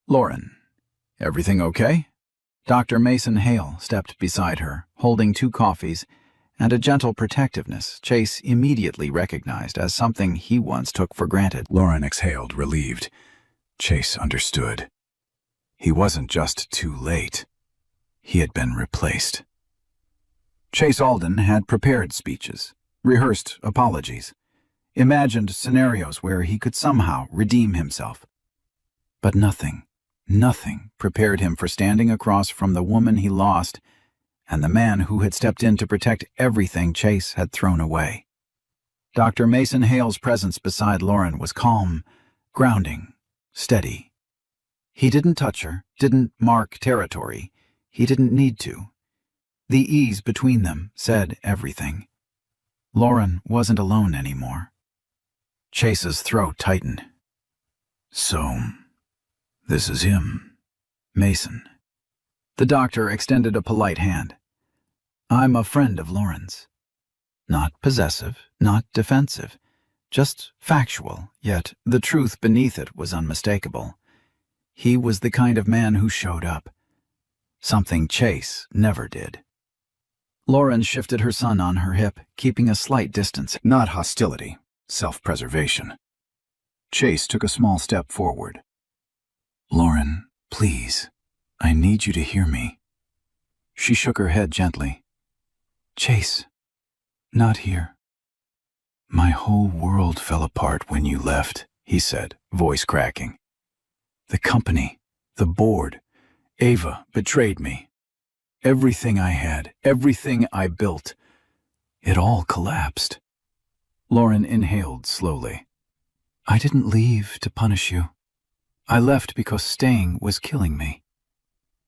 "Lauren, everything okay?" Dr. Mason Hale stepped beside her, holding 2 coffees, and a gentle protectiveness Chase immediately recognized as something he once took for granted. Lauren exhaled, relieved. Chase understood. He wasn't just too late. He had been replaced. Chase Alden had prepared speeches, rehearsed apologies, imagined scenarios where he could somehow redeem himself. But nothing prepared him for standing across from the woman he lost and the man who had stepped in to protect everything Chase had thrown away. Dr. Mason Hale's presence beside Lauren was calm, grounding, steady. He didn't touch her, didn't mark territory. He didn't need to. The ease between them said everything. Lauren wasn't alone anymore. Chase's throat tightened. "So, this is him, Mason." The doctor extended a polite hand. "I'm a friend of Lauren's. Not possessive, not defensive, just factual, yet the truth beneath it was unmistakable. He was the kind of man who showed up. Something Chase never did. Lauren shifted her son on her hip, keeping a slight distance. Not hostility, self-preservation. Chase took a small step forward. "Lauren, please, I need you to hear me." She shook her head gently. "Chase, not here." "My whole world fell apart when you left," he said, voice cracking. "The company, the board, Ava betrayed me. Everything I had, everything I built, it all collapsed." Lauren inhaled slowly. "I didn't leave to punish you. I left because staying was killing me."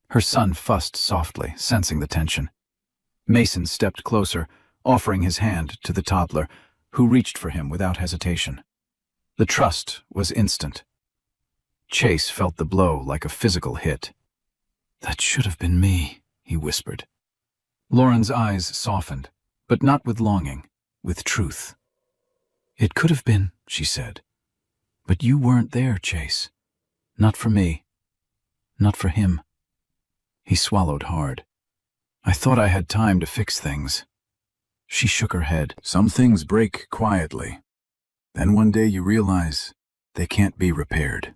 Her son fussed softly, sensing the tension. Mason stepped closer, offering his hand to the toddler, who reached for him without hesitation. The trust was instant. Chase felt the blow like a physical hit. "That should have been me," he whispered. Lauren's eyes softened, but not with longing, with truth. "It could have been," she said. "But you weren't there, Chase. Not for me. Not for him." He swallowed hard. "I thought I had time to fix things." She shook her head. "Some things break quietly. Then one day you realize they can't be repaired."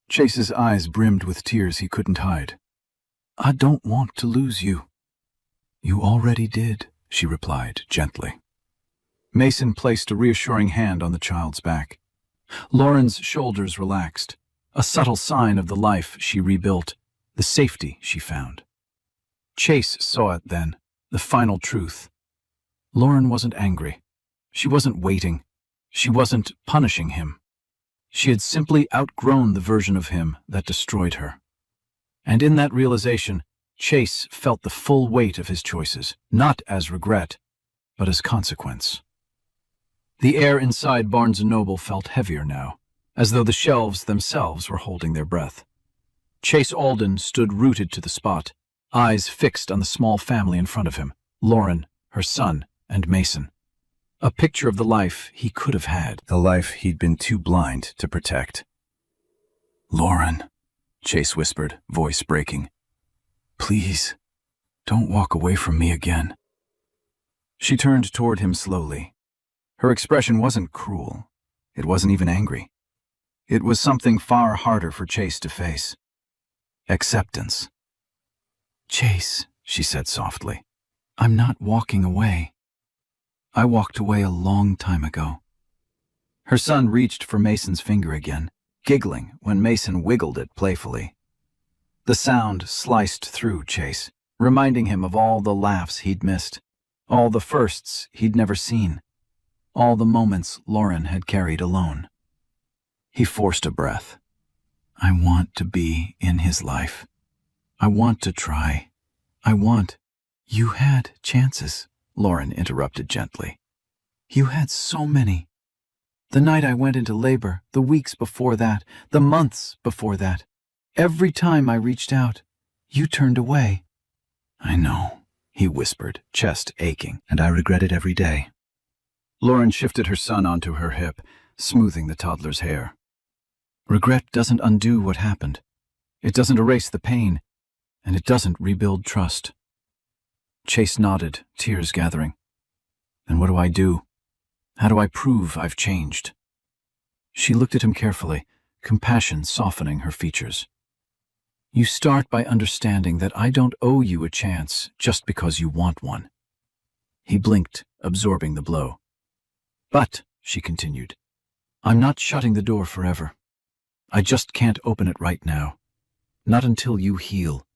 Chase's eyes brimmed with tears he couldn't hide. "I don't want to lose you." "You already did," she replied gently. Mason placed a reassuring hand on the child's back. Lauren's shoulders relaxed, a subtle sign of the life she rebuilt, the safety she found. Chase saw it then, the final truth. Lauren wasn't angry. She wasn't waiting. She wasn't punishing him. She had simply outgrown the version of him that destroyed her. And in that realization, Chase felt the full weight of his choices, not as regret, but as consequence. The air inside Barnes & Noble felt heavier now, as though the shelves themselves were holding their breath. Chase Alden stood rooted to the spot, eyes fixed on the small family in front of him, Lauren, her son, and Mason. A picture of the life he could have had. The life he'd been too blind to protect. "Lauren," Chase whispered, voice breaking. "Please, don't walk away from me again." She turned toward him slowly. Her expression wasn't cruel. It wasn't even angry. It was something far harder for Chase to face. Acceptance. "Chase," she said softly, "I'm not walking away. I walked away a long time ago." Her son reached for Mason's finger again, giggling when Mason wiggled it playfully. The sound sliced through Chase, reminding him of all the laughs he'd missed, all the firsts he'd never seen, all the moments Lauren had carried alone. He forced a breath. "I want to be in his life. I want to try. I want—" "You had chances," Lauren interrupted gently. "You had so many. The night I went into labor, the weeks before that, the months before that. Every time I reached out, you turned away." "I know," he whispered, chest aching, "and I regret it every day." Lauren shifted her son onto her hip, smoothing the toddler's hair. "Regret doesn't undo what happened. It doesn't erase the pain, and it doesn't rebuild trust." Chase nodded, tears gathering. "Then what do I do? How do I prove I've changed?" She looked at him carefully, compassion softening her features. "You start by understanding that I don't owe you a chance just because you want one." He blinked, absorbing the blow. "But," she continued, "I'm not shutting the door forever. I just can't open it right now. Not until you heal.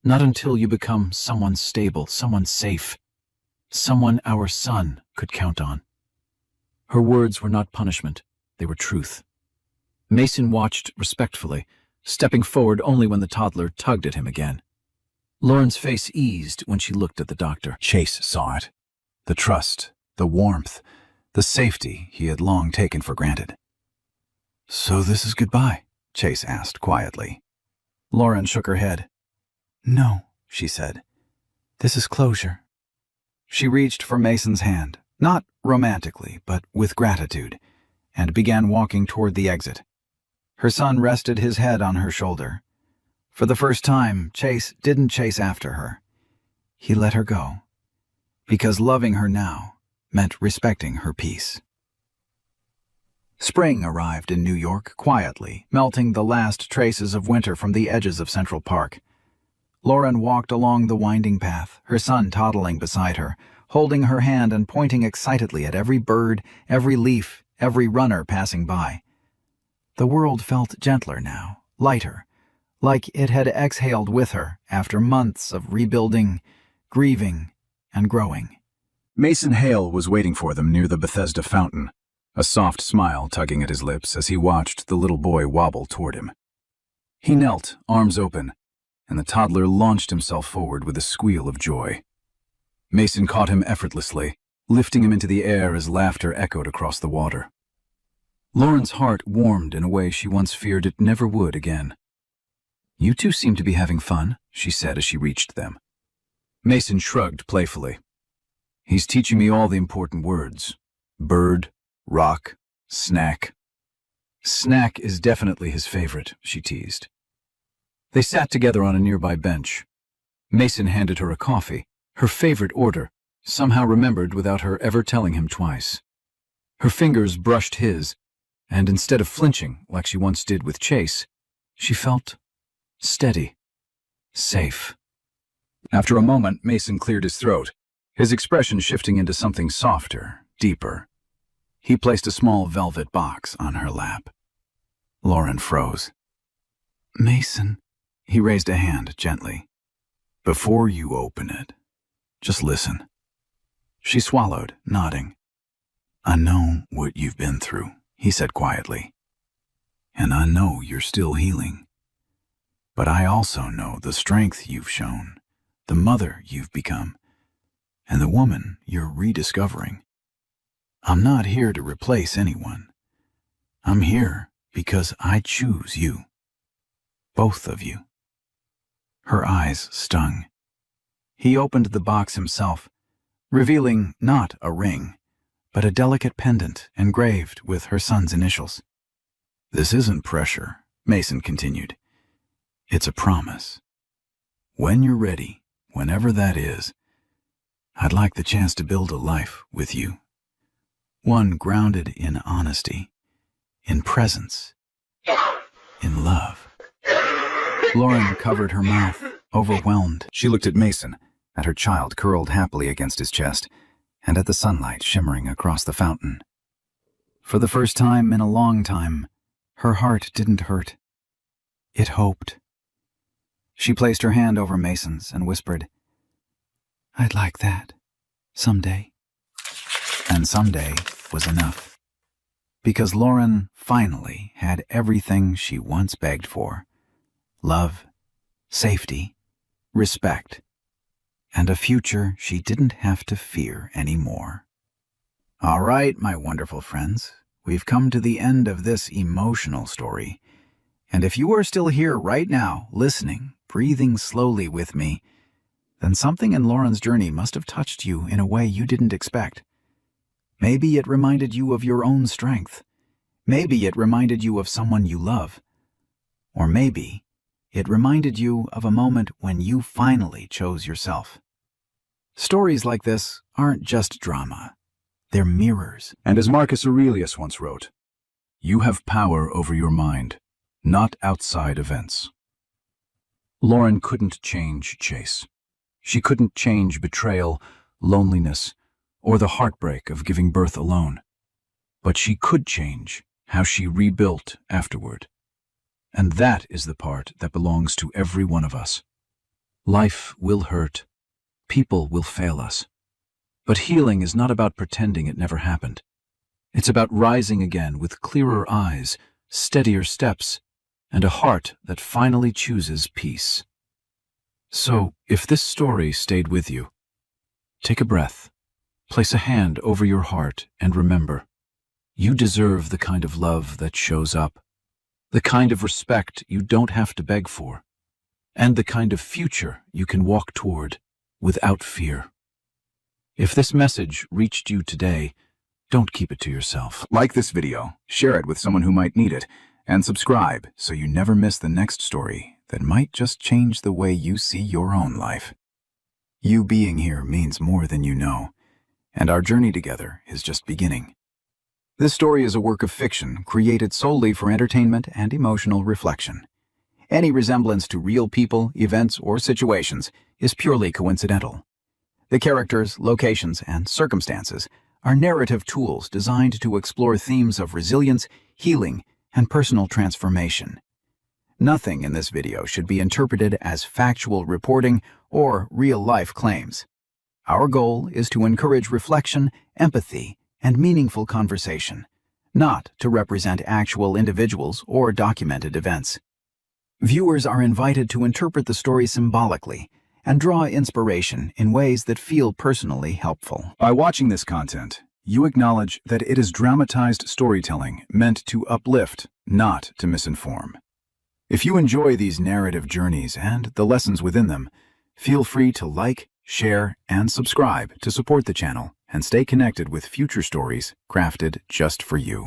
Not until you become someone stable, someone safe, someone our son could count on." Her words were not punishment, they were truth. Mason watched respectfully, stepping forward only when the toddler tugged at him again. Lauren's face eased when she looked at the doctor. Chase saw it. The trust, the warmth, the safety he had long taken for granted. "So this is goodbye?" Chase asked quietly. Lauren shook her head. "No," she said. "This is closure." She reached for Mason's hand, Not romantically, but with gratitude, and began walking toward the exit. Her son rested his head on her shoulder. For the first time, Chase didn't chase after her. He let her go, because loving her now meant respecting her peace. Spring arrived in New York quietly, melting the last traces of winter from the edges of Central Park. Lauren walked along the winding path, her son toddling beside her, holding her hand and pointing excitedly at every bird, every leaf, every runner passing by. The world felt gentler now, lighter, like it had exhaled with her after months of rebuilding, grieving, and growing. Mason Hale was waiting for them near the Bethesda fountain, a soft smile tugging at his lips as he watched the little boy wobble toward him. He knelt, arms open, and the toddler launched himself forward with a squeal of joy. Mason caught him effortlessly, lifting him into the air as laughter echoed across the water. Lauren's heart warmed in a way she once feared it never would again. "You two seem to be having fun," she said as she reached them. Mason shrugged playfully. "He's teaching me all the important words. Bird, rock, snack." "Snack is definitely his favorite," she teased. They sat together on a nearby bench. Mason handed her a coffee, her favorite order, somehow remembered without her ever telling him twice. Her fingers brushed his, and instead of flinching like she once did with Chase, she felt steady, safe. After a moment, Mason cleared his throat, his expression shifting into something softer, deeper. He placed a small velvet box on her lap. Lauren froze. "Mason," he raised a hand gently. "Before you open it, just listen." She swallowed, nodding. "I know what you've been through," he said quietly. "And I know you're still healing. But I also know the strength you've shown, the mother you've become, and the woman you're rediscovering. I'm not here to replace anyone. I'm here because I choose you. Both of you." Her eyes stung. He opened the box himself, revealing not a ring, but a delicate pendant engraved with her son's initials. "This isn't pressure," Mason continued. "It's a promise. When you're ready, whenever that is, I'd like the chance to build a life with you. One grounded in honesty, in presence, in love." Lauren covered her mouth, overwhelmed. She looked at Mason, at her child curled happily against his chest, and at the sunlight shimmering across the fountain. For the first time in a long time, her heart didn't hurt. It hoped. She placed her hand over Mason's and whispered, "I'd like that, someday." And someday was enough. Because Lauren finally had everything she once begged for: love, safety, respect, and a future she didn't have to fear anymore. All right, my wonderful friends, we've come to the end of this emotional story. And if you are still here right now, listening, breathing slowly with me, then something in Lauren's journey must have touched you in a way you didn't expect. Maybe it reminded you of your own strength. Maybe it reminded you of someone you love. Or maybe it reminded you of a moment when you finally chose yourself. Stories like this aren't just drama. They're mirrors. And as Marcus Aurelius once wrote, "You have power over your mind, not outside events." Lauren couldn't change Chase. She couldn't change betrayal, loneliness, or the heartbreak of giving birth alone. But she could change how she rebuilt afterward. And that is the part that belongs to every one of us. Life will hurt. People will fail us. But healing is not about pretending it never happened. It's about rising again with clearer eyes, steadier steps, and a heart that finally chooses peace. So, if this story stayed with you, take a breath, place a hand over your heart, and remember, you deserve the kind of love that shows up, the kind of respect you don't have to beg for, and the kind of future you can walk toward without fear. If this message reached you today, don't keep it to yourself. Like this video, share it with someone who might need it, and subscribe so you never miss the next story that might just change the way you see your own life. You being here means more than you know, and our journey together is just beginning. This story is a work of fiction created solely for entertainment and emotional reflection. Any resemblance to real people, events, or situations is purely coincidental. The characters, locations, and circumstances are narrative tools designed to explore themes of resilience, healing, and personal transformation. Nothing in this video should be interpreted as factual reporting or real-life claims. Our goal is to encourage reflection, empathy, and meaningful conversation, not to represent actual individuals or documented events. Viewers are invited to interpret the story symbolically and draw inspiration in ways that feel personally helpful. By watching this content, you acknowledge that it is dramatized storytelling meant to uplift, not to misinform. If you enjoy these narrative journeys and the lessons within them, feel free to like, share, and subscribe to support the channel and stay connected with future stories crafted just for you.